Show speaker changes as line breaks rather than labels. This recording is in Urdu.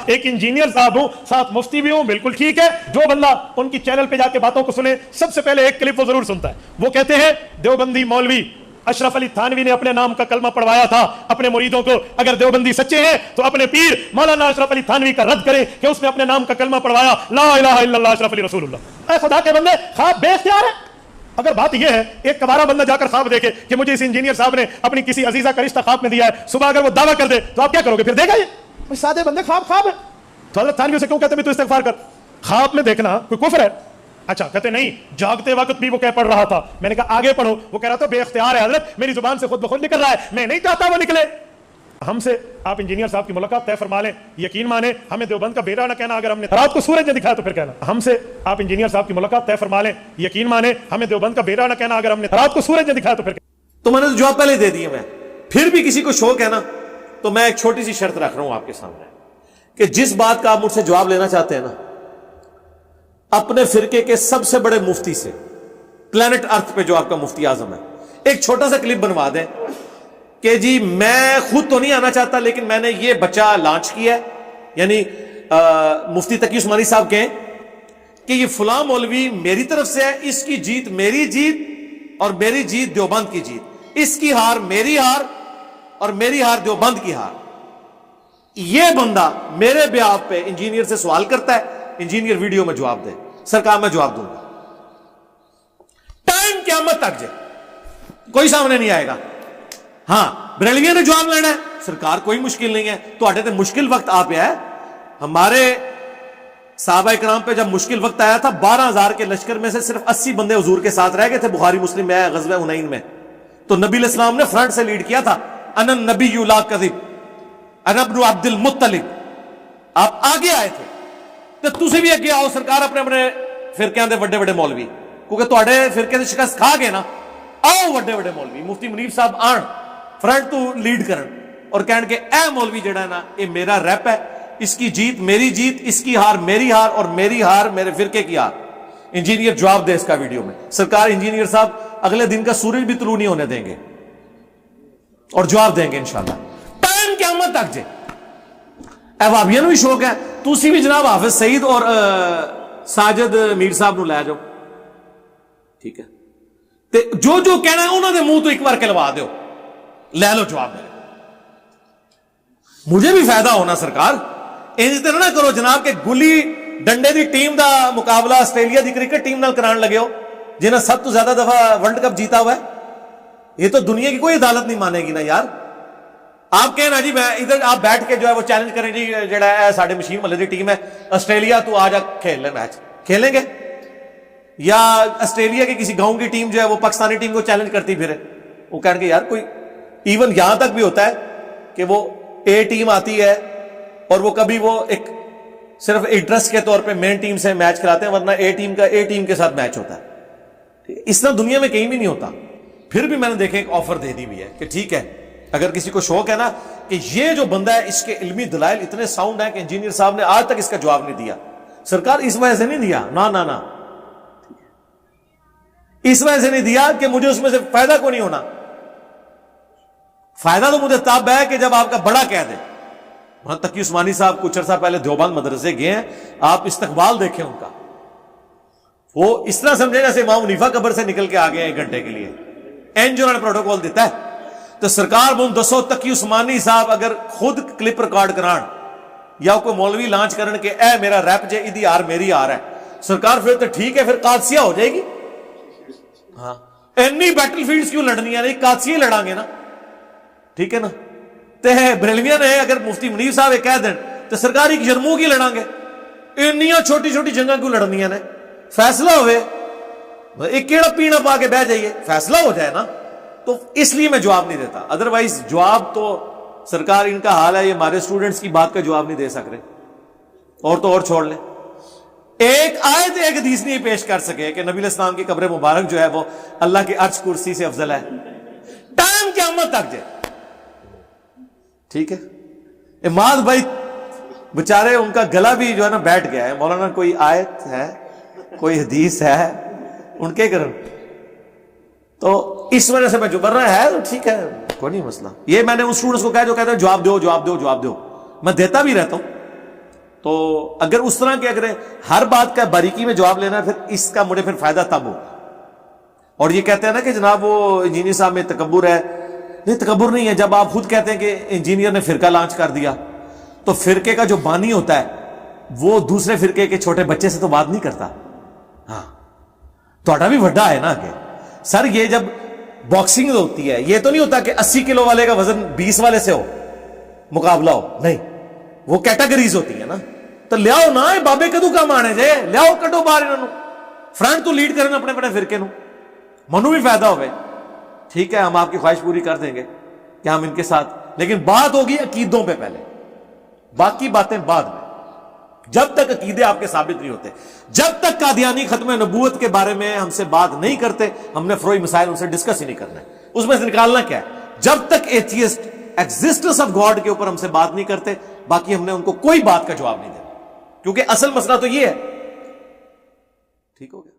ایک انجینئر صاحب ہوں، ساتھ مفتی بھی ہوں، بالکل ٹھیک ہے. جو بندہ ان کی چینل پہ جا کے باتوں کو سنے سب سے پہلے ایک کلپ وہ ضرور سنتا ہے. وہ کہتے ہیں دیوبندی مولوی اشرف علی تھانوی نے اپنے نام کا کلمہ پڑھوایا تھا اپنے مریدوں کو. اگر دیوبندی سچے ہیں تو اپنے پیر مولانا اشرف علی تھانوی کا رد کریں کہ اس نے اپنے نام کا کلمہ پڑھوایا لا الہ الا اللہ اشرف علی رسول اللہ. اے خدا کے بندے، خواب بے اختیار ہے. اگر بات یہ ہے ایک کبارہ بندہ جا کر خواب دیکھے کہ مجھے اس انجینئر صاحب نے اپنی کسی عزیزہ کا رشتہ خواب میں دیا ہے، صبح اگر وہ دعویٰ کر دے تو آپ کیا کرو گے؟ پھر دے گا یہ سادے بندے خواب ہے. تو حضرت تھانوی سے کیوں کہتے ہیں تو استغفار کر؟ خواب میں دیکھنا کوئی کفر ہے؟ اچھا کہتے نہیں، جاگتے وقت بھی وہ کہہ پڑھ رہا تھا. میں نے کہا آگے پڑھو. وہ کہہ رہا تھا بے اختیار ہے حضرت، میری زبان سے خود بخود نکل رہا ہے، میں نہیں چاہتا وہ نکلے. ہم سے آپ انجینئر صاحب کی ملاقات طے فرما لیں، یقین مانیں ہمیں دیوبند کا بیٹا نہ کہنا. اگر ہم نے رات کو سورج نے دکھایا تو پھر کہنا. ہم سے آپ انجینئر صاحب کی ملاقات طے فرما لیں، یقین مانیں ہمیں دیوبند کا بیٹا نہ کہنا. اگر ہم نے رات کو سورج نے دکھایا تو پھر کہنا.
تو میں نے تو جواب پہلے دے دیا. میں پھر بھی کسی کو شوق ہے نا تو میں ایک چھوٹی سی شرط رکھ رہا ہوں آپ کے سامنے کہ جس بات کا آپ مجھ سے جواب لینا چاہتے ہیں نا، اپنے فرقے کے سب سے بڑے مفتی سے، پلانٹ ارتھ پہ جو آپ کا مفتی اعظم ہے، ایک چھوٹا سا کلپ بنوا دیں کہ جی میں خود تو نہیں آنا چاہتا لیکن میں نے یہ بچہ لانچ کیا ہے. یعنی مفتی تقی عثمانی صاحب کہیں کہ یہ فلاں مولوی میری طرف سے ہے، اس کی جیت میری جیت اور میری جیت دیوبند کی جیت، اس کی ہار میری ہار اور میری ہار دیوبند کی ہار. یہ بندہ میرے بیان پہ انجینئر سے سوال کرتا ہے، انجینئر ویڈیو میں جواب دے. سرکار میں جواب دوں گا، ٹائم قیامت تک جائے کوئی سامنے نہیں آئے گا. ہاں بریلویوں نے جواب لینا ہے، سرکار کوئی مشکل نہیں ہے. تو آٹے تے مشکل وقت آ پیا ہے. ہمارے صحابہ کرام پہ جب مشکل وقت آیا تھا 12,000 کے لشکر میں سے صرف 80 بندے حضور کے ساتھ رہ گئے تھے. بخاری مسلم میں ہے غزوہ حنین میں. تو نبی علیہ السلام نے فرنٹ سے لیڈ کیا تھا، انا النبی لا کذب انا ابن عبد المطلب. آپ آگے آئے تھے تو تسی بھی اگے آؤ. سرکار اپنے اپنے فرقیاں دے بڑے بڑے مولوی، کیونکہ تواڈے فرقے دے شکست کھا گئے نا، آؤ بڑے بڑے مولوی مفتی منیر صاحب آن فرنٹ تو لیڈ کرن اور کہن کہ اے مولوی جڑا ہے نا یہ میرا ریپ ہے، اس کی جیت میری جیت، اس کی ہار میری ہار اور میری ہار میرے فرقے کی ہار. انجینئر جواب دے اس کا ویڈیو میں. سرکار انجینئر صاحب اگلے دن کا سورج بھی طلوع نہیں ہونے دیں گے اور جواب دیں گے انشاءاللہ. ٹائم قیامت تک جے. اے وابیاں نو بھی شوق ہے، تسی بھی جناب حافظ سعید اور ساجد میر صاحب نو لے جاؤ، ٹھیک ہے؟ تے جو جو کہنا ہے انہوں نے منہ تو ایک بار کہلوا دیو، لے لو جواب دے. مجھے بھی فائدہ ہونا. سرکار انج تے نہ کرو جناب کہ گلی ڈنڈے دی ٹیم دا مقابلہ آسٹریلیا دی کرکٹ ٹیم نال کران لگے ہو جنہاں سب تو زیادہ دفعہ ورلڈ کپ جیتا ہوا ہے. یہ تو دنیا کی کوئی عدالت نہیں مانے گی نا یار. آپ کہنا جی میں ادھر آپ بیٹھ کے جو ہے وہ چیلنج کریں جی جڑا ہے ساڈے مشین محلے دی ٹیم ہے آسٹریلیا، تو آ جا کھیل لے میچ. کھیلیں گے؟ یا آسٹریلیا کی کسی گاؤں کی ٹیم جو ہے وہ پاکستانی ٹیم کو چیلنج کرتی پھرے. وہ کہیں گے یار کوئی ایون یہاں تک بھی ہوتا ہے کہ وہ اے ٹیم آتی ہے اور وہ کبھی وہ ایک صرف انٹرسٹ کے طور پہ مین ٹیم سے میچ کراتے ہیں، ورنہ اے ٹیم کے ساتھ میچ ہوتا ہے. اس طرح دنیا میں کہیں بھی نہیں ہوتا. پھر بھی میں نے دیکھا ایک آفر دے دی ہوئی ہے کہ ٹھیک ہے اگر کسی کو شوق ہے نا کہ یہ جو بندہ ہے اس کے علمی دلائل اتنے ساؤنڈ ہیں کہ انجینئر صاحب نے آج تک اس کا جواب نہیں دیا. سرکار اس وجہ سے نہیں دیا، نا اس وجہ سے نہیں دیا کہ مجھے اس میں سے فائدہ کو نہیں ہونا. فائدہ تو مجھے تب ہے کہ جب آپ کا بڑا کہہ دے. وہاں تقی عثمانی صاحب کچھ عرصہ پہلے دیوبند مدرسے گئے ہیں، آپ استقبال دیکھیں ان کا. وہ اس طرح سمجھے جیسے امام حنیفہ قبر سے نکل کے آ گئے 1 گھنٹے کے لیے. انہوں نے پروٹوکول دیتا ہے. تو سرکار بون دسو تقی عثمانی صاحب اگر خود کلپ ریکارڈ کران یا کوئی مولوی لانچ کرن کہ اے میرا ریپ جے ادی ہار میری ہار ہے، سرکار پھر تو ٹھیک ہے، پھر قادسیہ ہو جائے گی. ہاں اینی بیٹل فیلڈز کیوں لڑنی ہے؟ نہیں قادسیہ لڑاں گے نا، ٹھیک ہے نا. تے بریلویاں نے اگر مفتی منیر صاحب کہہ دیں تو سرکار ایک یرموک ہی لڑاں گے. اینیاں چھوٹی چھوٹی جنگاں کیوں لڑنیاں نے؟ فیصلہ ہوئے، ایک کیڑا پینا پا کے بہ جائیے، فیصلہ ہو جائے نا. تو اس لیے میں جواب نہیں دیتا. ادروائز جواب تو سرکار ان کا حال ہے یہ ہمارے اسٹوڈنٹس کی بات کا جواب نہیں دے سک رہے، اور تو اور چھوڑ لیں. ایک آیت ایک حدیث نہیں پیش کر سکے کہ نبی علیہ السلام کی قبر مبارک جو ہے وہ اللہ کی عرش کرسی سے افضل ہے. ٹائم قیامت تک جائے، ٹھیک ہے. اماد بھائی بچارے ان کا گلا بھی جو ہے نا بیٹھ گیا ہے. مولانا کوئی آیت ہے، کوئی حدیث ہے، ان کے کرن. تو اس وجہ سے میں جو کر رہا ہے تو ٹھیک ہے، کوئی نہیں مسئلہ. یہ میں نے ان اسٹوڈنٹس کو کہا جو کہتے ہیں جواب دو جواب دو جواب دو، میں دیتا بھی رہتا ہوں. تو اگر اس طرح کے اگر ہر بات کا باریکی میں جواب لینا ہے پھر اس کا مجھے پھر فائدہ تب ہوگا. اور یہ کہتے ہیں نا کہ جناب وہ انجینئر صاحب میں تکبر ہے. نہیں تکبر نہیں ہے. جب آپ خود کہتے ہیں کہ انجینئر نے فرقہ لانچ کر دیا تو فرقے کا جو بانی ہوتا ہے وہ دوسرے فرقے کے چھوٹے بچے سے تو بات نہیں کرتا. ہاں تھوڑا بھی وڈا ہے نا کہ سر یہ جب باکسنگ ہوتی ہے یہ تو نہیں ہوتا کہ 80 کلو والے کا وزن 20 والے سے ہو مقابلہ ہو. نہیں وہ کیٹاگریز ہوتی ہیں نا. تو لیاؤ نا بابے کدو کا مانے جے لیاؤ کٹو باہر انہوں فرنٹ تو لیڈ کریں اپنے اپنے فرقے نو منو بھی فائدہ ہوئے. ٹھیک ہے ہم آپ کی خواہش پوری کر دیں گے کہ ہم ان کے ساتھ, لیکن بات ہوگی عقیدوں پہ پہلے, باقی باتیں بعد میں. جب تک عقیدے آپ کے ثابت نہیں ہوتے, جب تک قادیانی ختم نبوت کے بارے میں ہم سے بات نہیں کرتے, ہم نے فروئی مسائل ان سے ڈسکس ہی نہیں کرنا ہے. اس میں سے نکالنا کیا ہے, جب تک ایتھیسٹ ایگزسٹنس آف گاڈ کے اوپر ہم سے بات نہیں کرتے باقی ہم نے ان کو کوئی بات کا جواب نہیں دینا, کیونکہ اصل مسئلہ تو یہ ہے. ٹھیک ہو گیا.